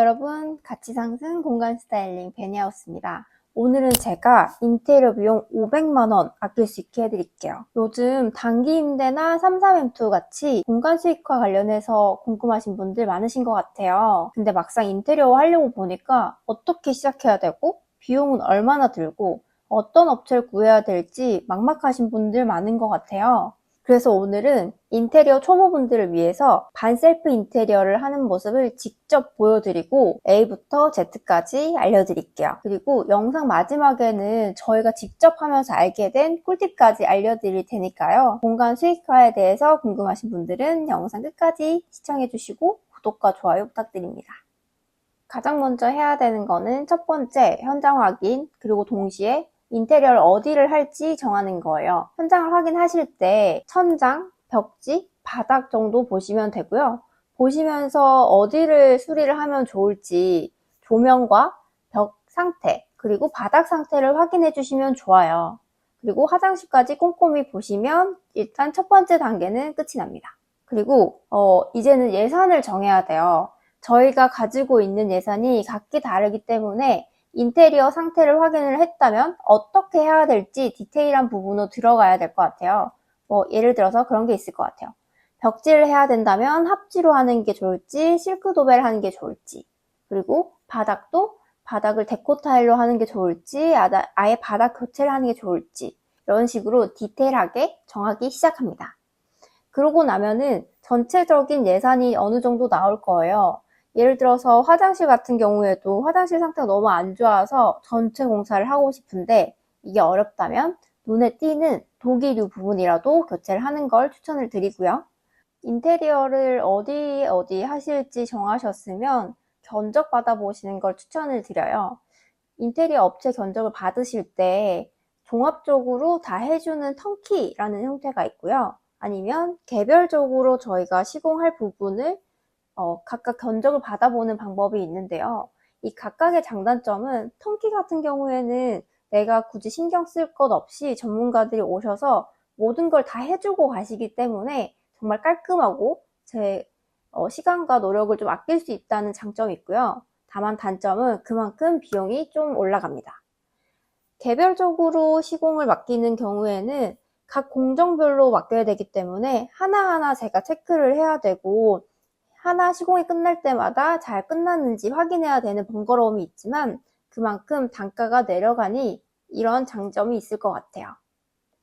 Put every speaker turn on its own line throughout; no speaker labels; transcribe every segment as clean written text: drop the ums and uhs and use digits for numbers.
여러분, 가치 상승 공간 스타일링 베니하우스입니다. 오늘은 제가 인테리어 비용 500만원 아낄 수 있게 해드릴게요. 요즘 단기 임대나 3, 4멘투 같이 공간 수익화 관련해서 궁금하신 분들 많으신 것 같아요. 근데 막상 인테리어 하려고 보니까 어떻게 시작해야 되고 비용은 얼마나 들고 어떤 업체를 구해야 될지 막막하신 분들 많은 것 같아요. 그래서 오늘은 인테리어 초보분들을 위해서 반셀프 인테리어를 하는 모습을 직접 보여드리고 A부터 Z까지 알려드릴게요. 그리고 영상 마지막에는 저희가 직접 하면서 알게 된 꿀팁까지 알려드릴 테니까요. 공간 수익화에 대해서 궁금하신 분들은 영상 끝까지 시청해주시고 구독과 좋아요 부탁드립니다. 가장 먼저 해야 되는 거는 첫 번째, 현장 확인, 그리고 동시에 인테리어를 어디를 할지 정하는 거예요. 현장을 확인하실 때 천장, 벽지, 바닥 정도 보시면 되고요. 보시면서 어디를 수리를 하면 좋을지 조명과 벽 상태, 그리고 바닥 상태를 확인해 주시면 좋아요. 그리고 화장실까지 꼼꼼히 보시면 일단 첫 번째 단계는 끝이 납니다. 그리고 이제는 예산을 정해야 돼요. 저희가 가지고 있는 예산이 각기 다르기 때문에 인테리어 상태를 확인을 했다면 어떻게 해야 될지 디테일한 부분으로 들어가야 될 것 같아요. 예를 들어서 그런 게 있을 것 같아요. 벽지를 해야 된다면 합지로 하는 게 좋을지 실크 도배를 하는 게 좋을지, 그리고 바닥도 바닥을 데코 타일로 하는 게 좋을지 아예 바닥 교체를 하는 게 좋을지 이런 식으로 디테일하게 정하기 시작합니다. 그러고 나면은 전체적인 예산이 어느 정도 나올 거예요. 예를 들어서 화장실 같은 경우에도 화장실 상태가 너무 안 좋아서 전체 공사를 하고 싶은데 이게 어렵다면 눈에 띄는 독일유 부분이라도 교체를 하는 걸 추천을 드리고요. 인테리어를 어디 하실지 정하셨으면 견적 받아보시는 걸 추천을 드려요. 인테리어 업체 견적을 받으실 때 종합적으로 다 해주는 턴키라는 형태가 있고요. 아니면 개별적으로 저희가 시공할 부분을 각각 견적을 받아보는 방법이 있는데요. 이 각각의 장단점은 턴키 같은 경우에는 내가 굳이 신경 쓸 것 없이 전문가들이 오셔서 모든 걸 다 해주고 가시기 때문에 정말 깔끔하고 제 시간과 노력을 좀 아낄 수 있다는 장점이 있고요. 다만 단점은 그만큼 비용이 좀 올라갑니다. 개별적으로 시공을 맡기는 경우에는 각 공정별로 맡겨야 되기 때문에 하나하나 제가 체크를 해야 되고 하나 시공이 끝날 때마다 잘 끝났는지 확인해야 되는 번거로움이 있지만 그만큼 단가가 내려가니 이런 장점이 있을 것 같아요.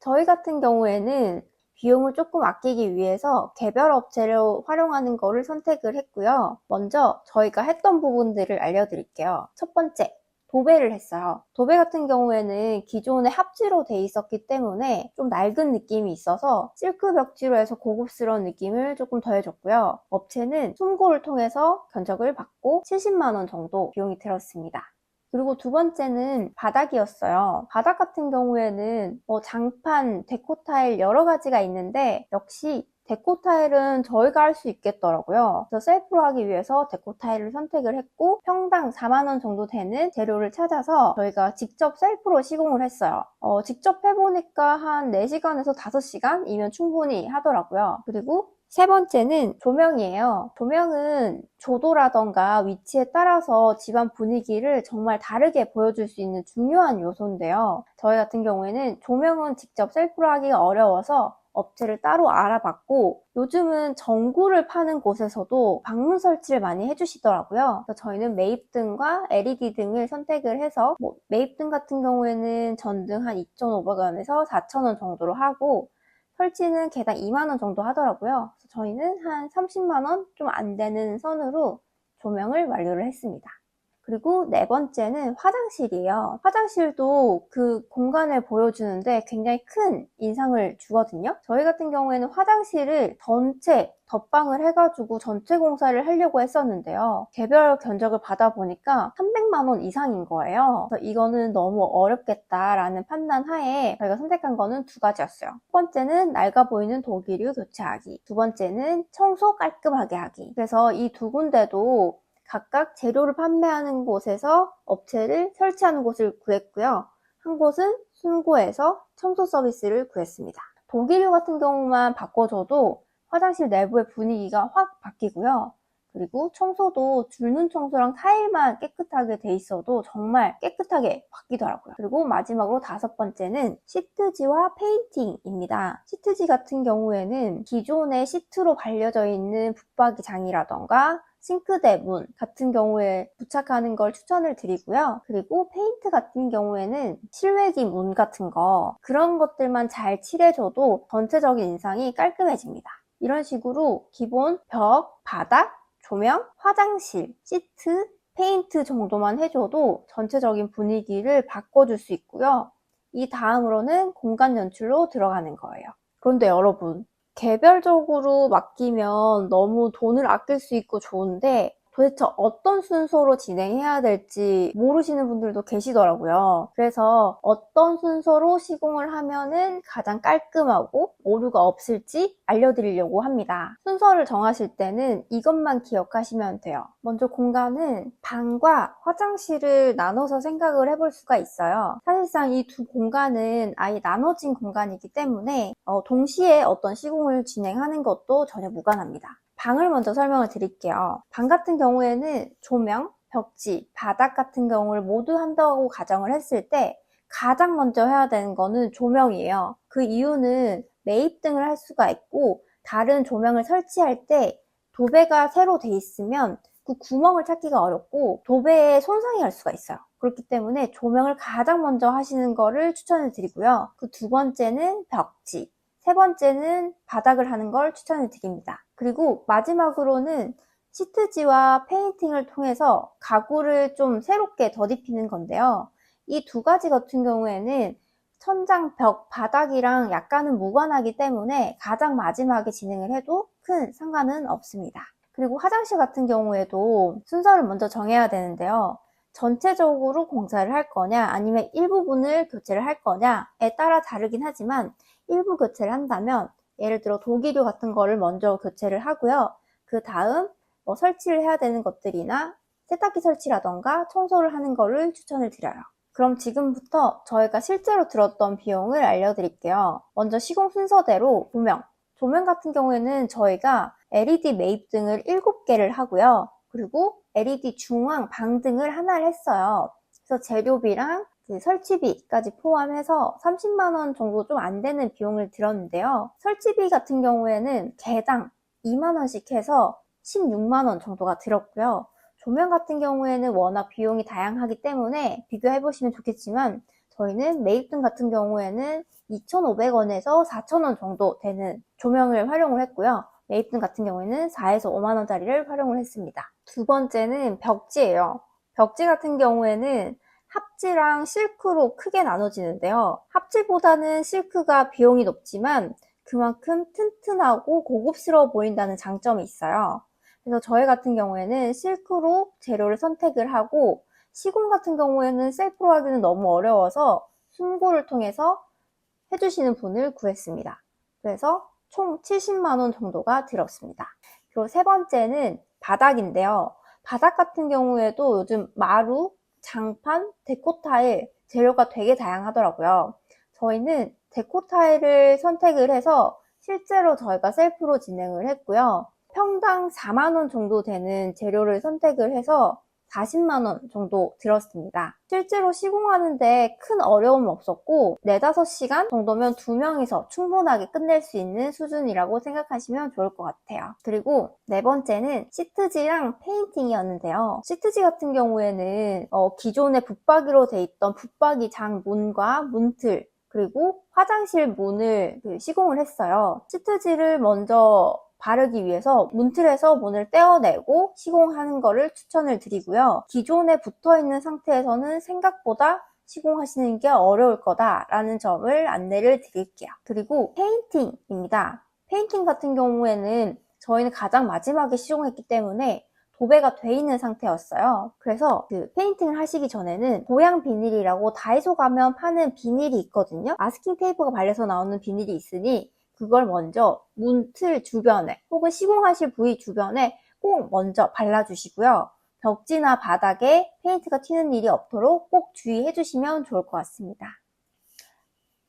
저희 같은 경우에는 비용을 조금 아끼기 위해서 개별 업체를 활용하는 거를 선택을 했고요. 먼저 저희가 했던 부분들을 알려드릴게요. 첫 번째, 도배를 했어요. 도배 같은 경우에는 기존에 합지로 돼 있었기 때문에 좀 낡은 느낌이 있어서 실크 벽지로 해서 고급스러운 느낌을 조금 더해줬고요. 업체는 숨고를 통해서 견적을 받고 70만원 정도 비용이 들었습니다. 그리고 두 번째는 바닥이었어요. 바닥 같은 경우에는 장판, 데코 타일 여러 가지가 있는데 역시 데코 타일은 저희가 할 수 있겠더라고요. 그래서 셀프로 하기 위해서 데코 타일을 선택을 했고 평당 4만원 정도 되는 재료를 찾아서 저희가 직접 셀프로 시공을 했어요. 직접 해보니까 한 4시간에서 5시간이면 충분히 하더라고요. 그리고 세 번째는 조명이에요. 조명은 조도라던가 위치에 따라서 집안 분위기를 정말 다르게 보여줄 수 있는 중요한 요소인데요. 저희 같은 경우에는 조명은 직접 셀프로 하기가 어려워서 업체를 따로 알아봤고 요즘은 전구를 파는 곳에서도 방문 설치를 많이 해주시더라고요. 그래서 저희는 매입등과 LED 등을 선택을 해서 매입등 같은 경우에는 전등 한 2,500원에서 4,000원 정도로 하고 설치는 개당 2만원 정도 하더라고요. 그래서 저희는 한 30만원 좀 안 되는 선으로 조명을 완료를 했습니다. 그리고 네 번째는 화장실이에요. 화장실도 그 공간을 보여주는데 굉장히 큰 인상을 주거든요. 저희 같은 경우에는 화장실을 전체 덧방을 해가지고 전체 공사를 하려고 했었는데요. 개별 견적을 받아보니까 300만 원 이상인 거예요. 그래서 이거는 너무 어렵겠다라는 판단 하에 저희가 선택한 거는 두 가지였어요. 첫 번째는 낡아 보이는 독일유 교체하기, 두 번째는 청소 깔끔하게 하기. 그래서 이 두 군데도 각각 재료를 판매하는 곳에서 업체를 설치하는 곳을 구했고요. 한 곳은 순고에서 청소 서비스를 구했습니다. 독일유 같은 경우만 바꿔줘도 화장실 내부의 분위기가 확 바뀌고요. 그리고 청소도 줄눈 청소랑 타일만 깨끗하게 돼 있어도 정말 깨끗하게 바뀌더라고요. 그리고 마지막으로 5번째는 시트지와 페인팅입니다. 시트지 같은 경우에는 기존의 시트로 발려져 있는 붙박이 장이라던가 싱크대 문 같은 경우에 부착하는 걸 추천을 드리고요. 그리고 페인트 같은 경우에는 실외기 문 같은 거 그런 것들만 잘 칠해줘도 전체적인 인상이 깔끔해집니다. 이런 식으로 기본 벽, 바닥, 조명, 화장실, 시트, 페인트 정도만 해줘도 전체적인 분위기를 바꿔줄 수 있고요. 이 다음으로는 공간 연출로 들어가는 거예요. 그런데 여러분, 개별적으로 맡기면 너무 돈을 아낄 수 있고 좋은데 도대체 어떤 순서로 진행해야 될지 모르시는 분들도 계시더라고요. 그래서 어떤 순서로 시공을 하면은 가장 깔끔하고 오류가 없을지 알려드리려고 합니다. 순서를 정하실 때는 이것만 기억하시면 돼요. 먼저 공간은 방과 화장실을 나눠서 생각을 해볼 수가 있어요. 사실상 이 두 공간은 아예 나눠진 공간이기 때문에 동시에 어떤 시공을 진행하는 것도 전혀 무관합니다. 방을 먼저 설명을 드릴게요. 방 같은 경우에는 조명, 벽지, 바닥 같은 경우를 모두 한다고 가정을 했을 때 가장 먼저 해야 되는 거는 조명이에요. 그 이유는 매입등을 할 수가 있고 다른 조명을 설치할 때 도배가 새로 돼 있으면 그 구멍을 찾기가 어렵고 도배에 손상이 갈 수가 있어요. 그렇기 때문에 조명을 가장 먼저 하시는 거를 추천을 드리고요. 그 두 번째는 벽지, 세 번째는 바닥을 하는 걸 추천을 드립니다. 그리고 마지막으로는 시트지와 페인팅을 통해서 가구를 좀 새롭게 덧입히는 건데요. 이 두 가지 같은 경우에는 천장, 벽, 바닥이랑 약간은 무관하기 때문에 가장 마지막에 진행을 해도 큰 상관은 없습니다. 그리고 화장실 같은 경우에도 순서를 먼저 정해야 되는데요. 전체적으로 공사를 할 거냐 아니면 일부분을 교체를 할 거냐에 따라 다르긴 하지만 일부 교체를 한다면 예를 들어 도기류 같은 거를 먼저 교체를 하고요. 그 다음 설치를 해야 되는 것들이나 세탁기 설치라던가 청소를 하는 거를 추천을 드려요. 그럼 지금부터 저희가 실제로 들었던 비용을 알려드릴게요. 먼저 시공 순서대로 조명 같은 경우에는 저희가 LED 매입등을 7개를 하고요. 그리고 LED 중앙 방등을 하나를 했어요. 그래서 재료비랑 설치비까지 포함해서 30만 원 정도 좀 안 되는 비용을 들었는데요. 설치비 같은 경우에는 개당 2만 원씩 해서 16만 원 정도가 들었고요. 조명 같은 경우에는 워낙 비용이 다양하기 때문에 비교해보시면 좋겠지만 저희는 매입등 같은 경우에는 2,500원에서 4,000원 정도 되는 조명을 활용을 했고요. 매입등 같은 경우에는 4에서 5만 원짜리를 활용을 했습니다. 두 번째는 벽지예요. 벽지 같은 경우에는 합지랑 실크로 크게 나눠지는데요. 합지보다는 실크가 비용이 높지만 그만큼 튼튼하고 고급스러워 보인다는 장점이 있어요. 그래서 저희 같은 경우에는 실크로 재료를 선택을 하고 시공 같은 경우에는 셀프로 하기는 너무 어려워서 순고를 통해서 해주시는 분을 구했습니다. 그래서 총 70만 원 정도가 들었습니다. 그리고 세 번째는 바닥인데요. 바닥 같은 경우에도 요즘 마루, 장판, 데코타일 재료가 되게 다양하더라고요. 저희는 데코타일을 선택을 해서 실제로 저희가 셀프로 진행을 했고요. 평당 4만 원 정도 되는 재료를 선택을 해서 40만 원 정도 들었습니다. 실제로 시공하는데 큰 어려움 없었고 4, 5시간 정도면 2명이서 충분하게 끝낼 수 있는 수준이라고 생각하시면 좋을 것 같아요. 그리고 네 번째는 시트지랑 페인팅이었는데요. 시트지 같은 경우에는 기존에 붙박이로 돼 있던 붙박이 장 문과 문틀 그리고 화장실 문을 시공을 했어요. 시트지를 먼저 바르기 위해서 문틀에서 문을 떼어내고 시공하는 거를 추천을 드리고요. 기존에 붙어있는 상태에서는 생각보다 시공하시는 게 어려울 거다라는 점을 안내를 드릴게요. 그리고 페인팅입니다. 페인팅 같은 경우에는 저희는 가장 마지막에 시공했기 때문에 도배가 돼 있는 상태였어요. 그래서 페인팅을 하시기 전에는 보양 비닐이라고 다이소 가면 파는 비닐이 있거든요. 마스킹 테이프가 발려서 나오는 비닐이 있으니 그걸 먼저 문틀 주변에 혹은 시공하실 부위 주변에 꼭 먼저 발라주시고요. 벽지나 바닥에 페인트가 튀는 일이 없도록 꼭 주의해 주시면 좋을 것 같습니다.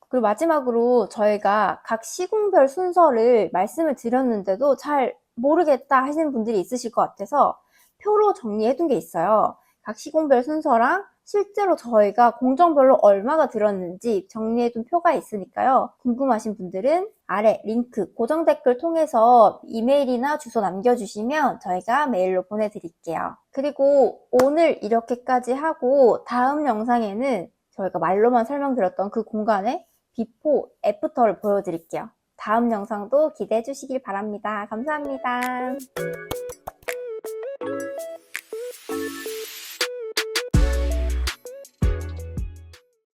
그리고 마지막으로 저희가 각 시공별 순서를 말씀을 드렸는데도 잘 모르겠다 하시는 분들이 있으실 것 같아서 표로 정리해둔 게 있어요. 각 시공별 순서랑 실제로 저희가 공정별로 얼마가 들었는지 정리해둔 표가 있으니까요. 궁금하신 분들은 아래 링크 고정 댓글 통해서 이메일이나 주소 남겨주시면 저희가 메일로 보내드릴게요. 그리고 오늘 이렇게까지 하고 다음 영상에는 저희가 말로만 설명드렸던 그 공간의 비포, 애프터를 보여드릴게요. 다음 영상도 기대해 주시길 바랍니다. 감사합니다.